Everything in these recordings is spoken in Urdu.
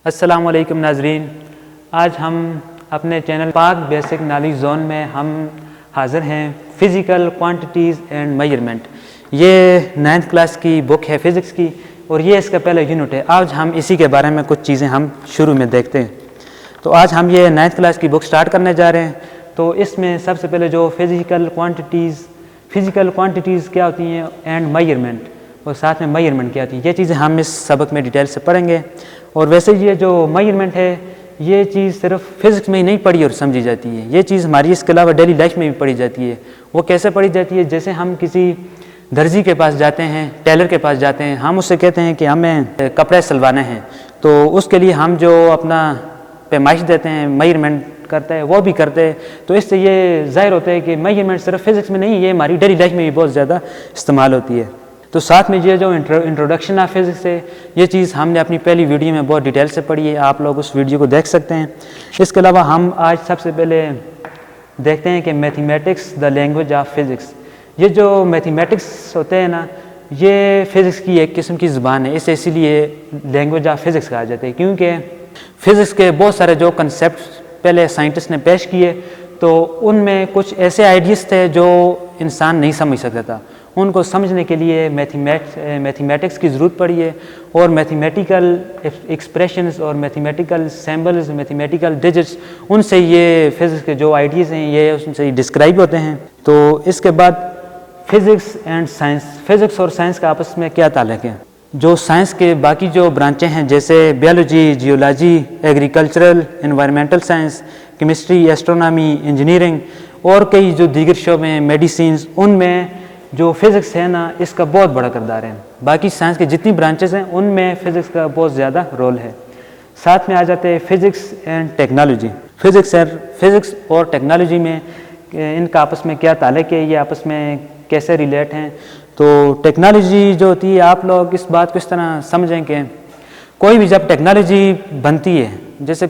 السلام علیکم ناظرین، آج ہم اپنے چینل پاک بیسک نالج زون میں ہم حاضر ہیں فزیکل کوانٹیٹیز اینڈ میجرمنٹ۔ یہ 9th کلاس کی بک ہے فزکس کی، اور یہ اس کا پہلا یونٹ ہے۔ آج ہم اسی کے بارے میں کچھ چیزیں ہم شروع میں دیکھتے ہیں۔ تو آج ہم یہ 9th کلاس کی بک سٹارٹ کرنے جا رہے ہیں۔ تو اس میں سب سے پہلے جو فزیکل کوانٹیٹیز کیا ہوتی ہیں اینڈ میجرمنٹ، اور ساتھ میں میجرمنٹ کیا ہوتی ہیں، یہ چیزیں ہم اس سبق میں ڈیٹیل سے پڑھیں گے۔ اور ویسے یہ جو میجرمنٹ ہے، یہ چیز صرف فزکس میں ہی نہیں پڑھی اور سمجھی جاتی ہے، یہ چیز ہماری اس کے علاوہ ڈیلی لائف میں بھی پڑھی جاتی ہے۔ وہ کیسے پڑھی جاتی ہے؟ جیسے ہم کسی درزی کے پاس جاتے ہیں، ٹیلر کے پاس جاتے ہیں، ہم اس سے کہتے ہیں کہ ہمیں کپڑے سلوانے ہیں، تو اس کے لیے ہم جو اپنا پیمائش دیتے ہیں، میجرمنٹ کرتے ہیں، وہ بھی کرتے ہیں۔ تو اس سے یہ ظاہر ہوتا ہے کہ میجرمنٹ صرف فزکس میں نہیں، یہ ہماری ڈیلی لائف میں بھی بہت زیادہ استعمال ہوتی ہے۔ تو ساتھ میں یہ جو انٹروڈکشن آف فزکس ہے، یہ چیز ہم نے اپنی پہلی ویڈیو میں بہت ڈیٹیل سے پڑھی ہے، آپ لوگ اس ویڈیو کو دیکھ سکتے ہیں۔ اس کے علاوہ ہم آج سب سے پہلے دیکھتے ہیں کہ mathematics the language of physics. یہ جو میتھمیٹکس ہوتے ہیں نا، یہ فزکس کی ایک قسم کی زبان ہے، اسے اسی لیے لینگویج آف فزکس کہا جاتا ہے، کیونکہ فزکس کے بہت سارے جو کنسیپٹ پہلے سائنٹسٹ نے پیش کیے، تو ان میں کچھ ایسے آئیڈیاز تھے جو انسان نہیں سمجھ سکتا تھا۔ ان کو سمجھنے کے لیے میتھمیٹکس کی ضرورت پڑی ہے، اور میتھمیٹیکل ایکسپریشنز اور میتھمیٹیکل سمبلز، میتھمیٹیکل ڈیجٹس، ان سے یہ فزکس کے جو آئیڈیاز ہیں یہ ان سے ڈسکرائب ہوتے ہیں۔ تو اس کے بعد فزکس اینڈ سائنس، فزکس اور سائنس کا آپس میں کیا تعلق ہے؟ جو سائنس کے باقی جو برانچیں ہیں، جیسے biology, geology, agricultural, environmental science, chemistry, astronomy, engineering, اور کئی جو دیگر شعبے ہیں، میڈیسینز، ان میں جو فزکس ہے نا، اس کا بہت بڑا کردار ہے۔ باقی سائنس کے جتنی برانچز ہیں ان میں فزکس کا بہت زیادہ رول ہے۔ ساتھ میں آ جاتے ہیں فزکس اینڈ ٹیکنالوجی۔ فزکس اور ٹیکنالوجی میں ان کا آپس میں کیا تعلق ہے، یہ آپس میں کیسے ریلیٹ ہیں؟ تو ٹیکنالوجی جو ہوتی ہے، آپ لوگ اس بات کو اس طرح سمجھیں کہ کوئی بھی جب ٹیکنالوجی بنتی ہے، جیسے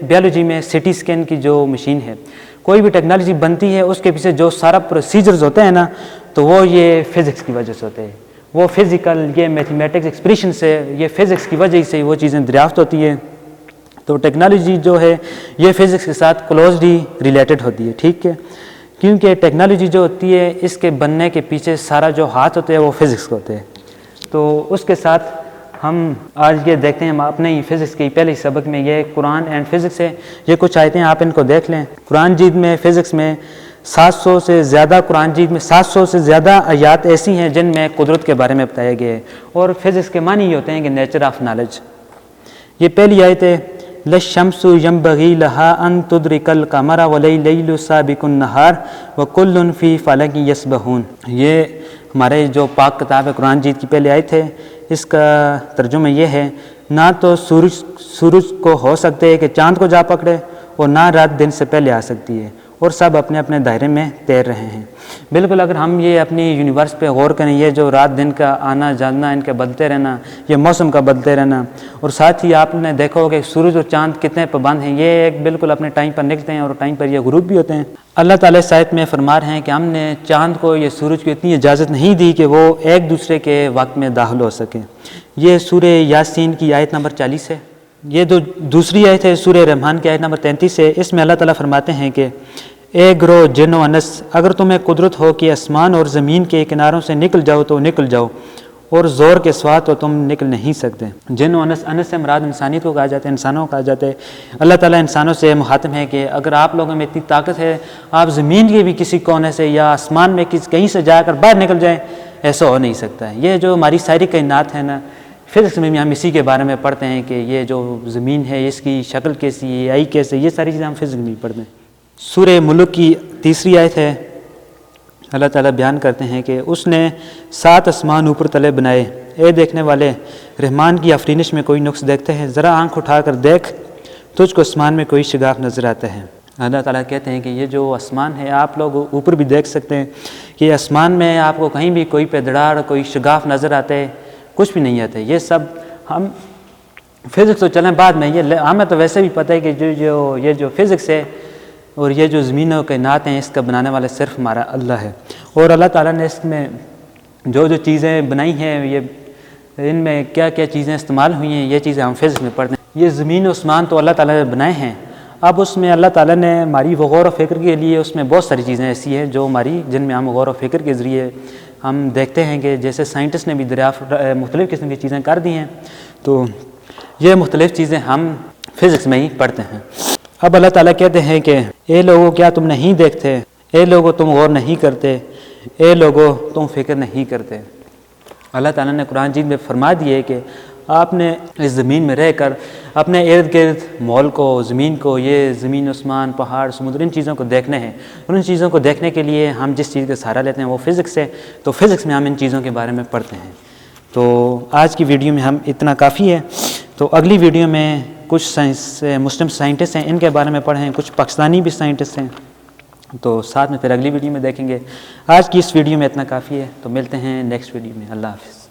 بیولوجی میں سی ٹی اسکین کی جو مشین ہے، کوئی بھی ٹیکنالوجی بنتی ہے، اس کے پیچھے جو سارا پروسیجرز ہوتے ہیں نا، تو وہ یہ فزکس کی وجہ سے ہوتے ہیں۔ وہ فزیکل، یہ میتھمیٹکس ایکسپریشن سے، یہ فزکس کی وجہ سے وہ چیزیں دریافت ہوتی ہے۔ تو ٹیکنالوجی جو ہے یہ فزکس کے ساتھ کلوزلی ریلیٹڈ ہوتی ہے، ٹھیک ہے، کیونکہ ٹیکنالوجی جو ہوتی ہے، اس کے بننے کے پیچھے سارا جو ہاتھ ہوتے ہیں وہ فزکس کا ہوتے ہیں۔ تو اس کے ساتھ ہم آج یہ دیکھتے ہیں، ہم اپنے ہی فزکس کے پہلے سبق میں، یہ قرآن اینڈ فزکس ہے، یہ کچھ آیتیں آپ ان کو دیکھ لیں۔ قرآن جیت میں فزکس میں 700 سے زیادہ آیات ایسی ہیں جن میں قدرت کے بارے میں بتایا گیا ہے، اور فزکس کے معنی یہ ہوتے ہیں کہ نیچر آف نالج۔ یہ پہلی آیت ہے، لَلشَّمْسُ يَنبَغِي لَهَا أَن تُدْرِكَ الْقَمَرَ وَاللَّيْلُ سَابِقُ النَّهَارِ وَكُلٌّ فِي فَلَكٍ يَسْبَحُونَ۔ یہ ہمارے جو پاک کتاب ہے قرآن جیت کی پہلی آیت ہے، اس کا ترجمہ یہ ہے، نہ تو سورج کو ہو سکتے ہے کہ چاند کو جا پکڑے، اور نہ رات دن سے پہلے آ سکتی ہے، اور سب اپنے اپنے دائرے میں تیر رہے ہیں۔ بالکل اگر ہم یہ اپنی یونیورس پہ غور کریں، یہ جو رات دن کا آنا جانا، ان کے بدلتے رہنا، یہ موسم کا بدلتے رہنا، اور ساتھ ہی آپ نے دیکھا ہوگا کہ سورج اور چاند کتنے پابند ہیں، یہ ایک بالکل اپنے ٹائم پر نکلتے ہیں اور ٹائم پر یہ غروب بھی ہوتے ہیں۔ اللہ تعالیٰ اس آیت میں فرما رہے ہیں کہ ہم نے چاند کو، یہ سورج کو اتنی اجازت نہیں دی کہ وہ ایک دوسرے کے وقت میں داخل ہو سکیں۔ یہ سورہ یاسین کی آیت نمبر 40 ہے۔ یہ دوسری آیت ہے سورہ رحمان کی آیت نمبر 33 ہے۔ اس میں اللہ تعالیٰ فرماتے ہیں کہ اے گروہ جن و انس، اگر تمہیں قدرت ہو کہ آسمان اور زمین کے کناروں سے نکل جاؤ تو نکل جاؤ، اور زور کے سوا تو تم نکل نہیں سکتے۔ جن و انس سے مراد انسانیت کو کہا جاتا ہے، انسانوں کو کہا جاتا ہے۔ اللہ تعالیٰ انسانوں سے مخاطب ہے کہ اگر آپ لوگوں میں اتنی طاقت ہے، آپ زمین کے بھی کسی کونے سے یا آسمان میں کہیں سے جا کر باہر نکل جائیں، ایسا ہو نہیں سکتا ہے۔ یہ جو ہماری ساری کائنات ہے نا، فزکس میں بھی ہم اسی کے بارے میں پڑھتے ہیں کہ یہ جو زمین ہے، اس کی شکل کیسی ہے، آئی کیسے، یہ ساری چیزیں ہم فزکس میں پڑھتے ہیں۔ سورہ ملک کی تیسری آیت ہے، اللہ تعالیٰ بیان کرتے ہیں کہ اس نے 7 آسمان اوپر تلے بنائے، اے دیکھنے والے، رحمان کی آفرینش میں کوئی نقص دیکھتے ہیں؟ ذرا آنکھ اٹھا کر دیکھ، تجھ کو آسمان میں کوئی شگاف نظر آتا ہے؟ اللہ تعالیٰ کہتے ہیں کہ یہ جو آسمان ہے، آپ لوگ اوپر بھی دیکھ سکتے ہیں کہ آسمان میں آپ کو کہیں بھی کوئی پیدڑاڑ، کوئی شگاف نظر آتا ہے؟ کچھ بھی نہیں آتا ہے۔ یہ سب ہم فزکس تو چلیں بعد میں، یہ ہمیں تو ویسے بھی پتہ ہے کہ یہ جو فزکس ہے اور یہ جو زمین و کائنات ہیں، اس کا بنانے والا صرف ہمارا اللہ ہے۔ اور اللہ تعالیٰ نے اس میں جو چیزیں بنائی ہیں، یہ ان میں کیا کیا چیزیں استعمال ہوئی ہیں، یہ چیزیں ہم فزکس میں پڑھتے ہیں۔ یہ زمین و آسمان تو اللہ تعالیٰ نے بنائے ہیں، اب اس میں اللہ تعالیٰ نے ہماری غور و فکر کے لیے اس میں بہت ساری چیزیں ایسی ہیں جو ہماری جن میں ہم غور و فکر کے ذریعے ہم دیکھتے ہیں کہ جیسے سائنٹسٹ نے بھی دریافت مختلف قسم کی چیزیں کر دی ہیں، تو یہ مختلف چیزیں ہم فزکس میں ہی پڑھتے ہیں۔ اب اللہ تعالیٰ کہتے ہیں کہ اے لوگوں کیا تم نہیں دیکھتے، اے لوگوں تم غور نہیں کرتے، اے لوگوں تم فکر نہیں کرتے۔ اللہ تعالیٰ نے قرآن مجید میں فرما دیے کہ آپ نے اس زمین میں رہ کر اپنے ارد گرد ماحول کو، زمین کو، یہ زمین آسمان پہاڑ سمندر ان چیزوں کو دیکھنے ہیں، ان چیزوں کو دیکھنے کے لیے ہم جس چیز کا سہارا لیتے ہیں وہ فزکس ہے، تو فزکس میں ہم ان چیزوں کے بارے میں پڑھتے ہیں۔ تو آج کی ویڈیو میں ہم اتنا کافی ہے، تو اگلی ویڈیو میں کچھ مسلم سائنٹسٹ ہیں ان کے بارے میں پڑھیں، کچھ پاکستانی بھی سائنٹسٹ ہیں، تو ساتھ میں پھر اگلی ویڈیو میں دیکھیں گے۔ آج کی اس ویڈیو میں اتنا کافی ہے، تو ملتے ہیں نیکسٹ ویڈیو میں۔ اللہ حافظ۔